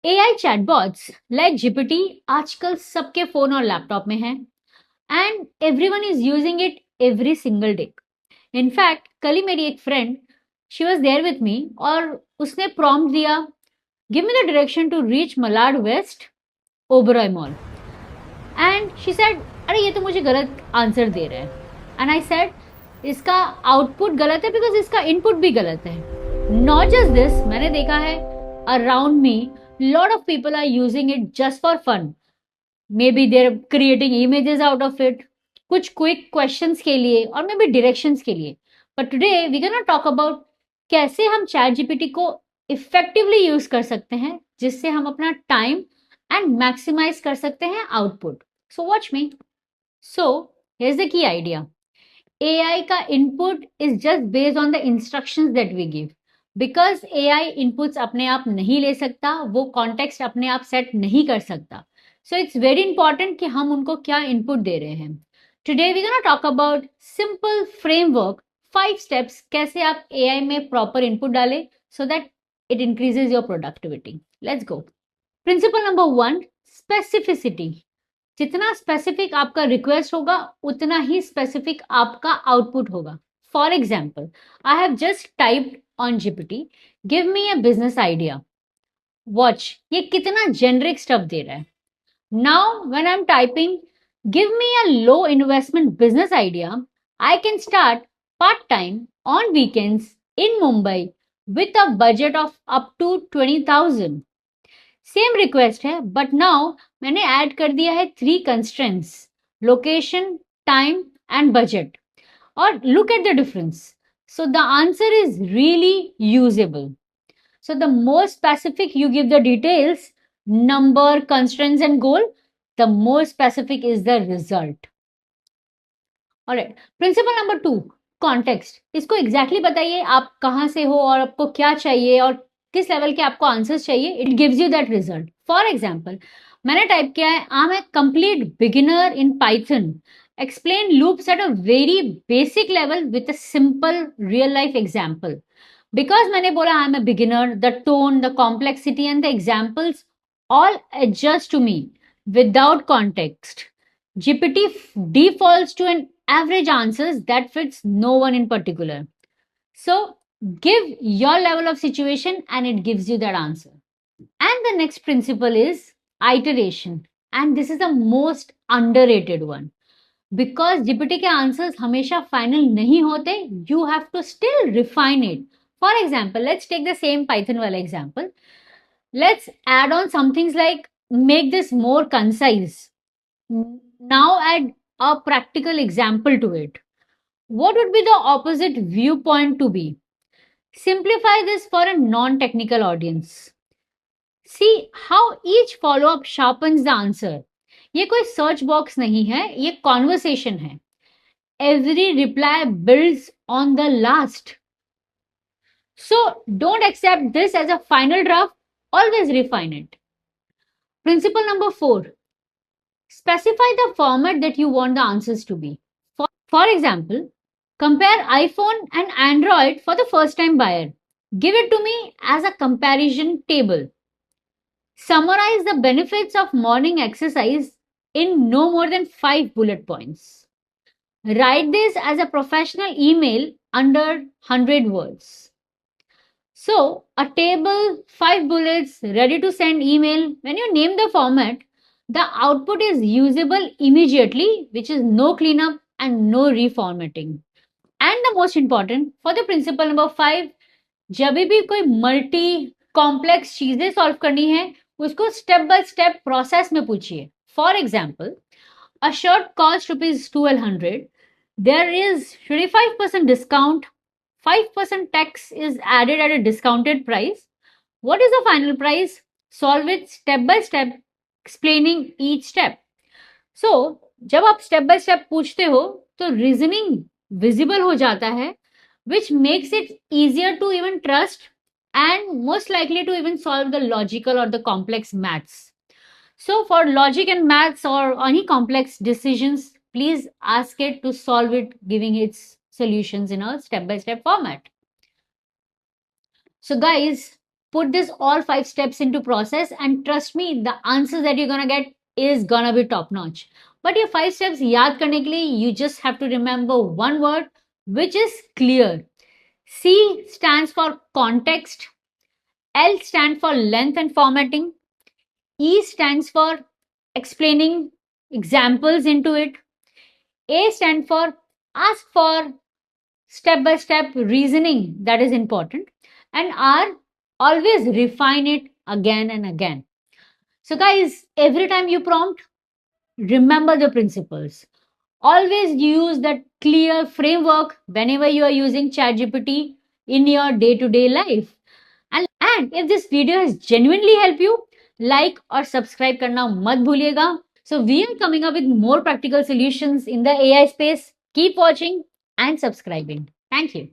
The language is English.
AI chatbots like GPT आजकल सबके phone और लैपटॉप में हैं and everyone is using it every single day. In fact कल ही मेरी एक friend she was there with me और उसने प्रॉम्प्ट दिया, give me the direction to reach Malad West Oberoi Mall, and she said अरे ये तो मुझे गलत आंसर दे रहा है. एंड आई सेड इसका आउटपुट गलत है बिकॉज इसका इनपुट भी गलत है. नॉट जस्ट दिस, मैंने देखा है around me lot of people are using it just for fun. Maybe they're creating images out of it, कुछ quick questions के लिए और maybe directions के लिए. But today we're gonna talk about कैसे हम ChatGPT को effectively use कर सकते हैं जिससे हम अपना time and maximize कर सकते हैं output. So watch me. So here's the key idea. AI का input is just based on the instructions that we give. Because AI inputs अपने आप नहीं ले सकता, वो कॉन्टेक्स्ट अपने आप सेट नहीं कर सकता. सो इट्स वेरी इंपॉर्टेंट कि हम उनको क्या इनपुट दे रहे हैं. Today we gonna talk about simple framework, 5 steps कैसे आप AI में प्रॉपर इनपुट डालें so that it increases your productivity. Let's go. Principle number 1, specificity. जितना स्पेसिफिक आपका रिक्वेस्ट होगा उतना ही स्पेसिफिक आपका आउटपुट होगा. For example, I have just typed on GPT, give me a business idea. Watch, ये कितना generic stuff दे रहा है. Now, when I'm typing, give me a low investment business idea, I can start part-time on weekends in Mumbai with a budget of up to 20,000. Same request है, but now मैंने add कर दिया है 3 constraints, location, time and budget. और look at the difference. So the answer is really usable. So the more specific you give the details, number, constraints and goal, the more specific is the result. Alright, principle number 2, context. इसको exactly बताइए आप कहाँ से हो और आपको क्या चाहिए और किस लेवल के आपको आंसर्स चाहिए. It gives you that result. For example, मैंने टाइप किया है I'm a complete beginner in Python. Explain loops at a very basic level with a simple real life example. Because मैंने बोला I'm a beginner, the tone, the complexity and the examples all adjust to me without context. GPT defaults to an average answers that fits no one in particular. So give your level of situation and it gives you that answer. And the next principle is iteration. And this is the most underrated one. Because GPT के answers हमेशा final नहीं होते, you have to still refine it. For example, let's take the same Python वाला example. Let's add on some things like make this more concise. Now add a practical example to it. What would be the opposite viewpoint to be? Simplify this for a non-technical audience. See how each follow-up sharpens the answer. ये कोई search box नहीं है, ये conversation है. Every reply builds on the last. So don't accept this as a final draft, always refine it. Principle number 4, specify the format that you want the answers to be. For example, compare iPhone and Android for the first time buyer. Give it to me as a comparison table. Summarize the benefits of morning exercise in no more than 5 bullet points. Write this as a professional email under 100 words. So, a table, 5 bullets, ready to send email. When you name the format, the output is usable immediately, which is no cleanup and no reformatting. And the most important, for the principle number 5, जब भी कोई multi complex चीजें solve करनी है उसको step by step process में पूछिए. For example, a shirt cost ₹1200, there is 25% discount, 5% tax is added at a discounted price. What is the final price? Solve it step by step, explaining each step. So, जब आप step by step पूछते हो तो reasoning visible हो जाता है, which makes it easier to even trust and most likely to even solve the logical or the complex maths. So for logic and maths or any complex decisions, please ask it to solve it, giving its solutions in a step-by-step format. So guys, put this all 5 steps into process, and trust me, the answers that you're gonna get is gonna be top notch. But your 5 steps yaad karne ke liye, you just have to remember one word, which is clear. C stands for context, L stands for length and formatting, E stands for explaining examples into it, A stands for ask for step by step reasoning that is important, and R, always refine it again and again. So, guys, every time you prompt, remember the principles. Always use that clear framework whenever you are using ChatGPT in your day to day life. And if this video has genuinely helped you, like or subscribe karna mat bhuliega. So we are coming up with more practical solutions in the AI space. Keep watching and subscribing. Thank you.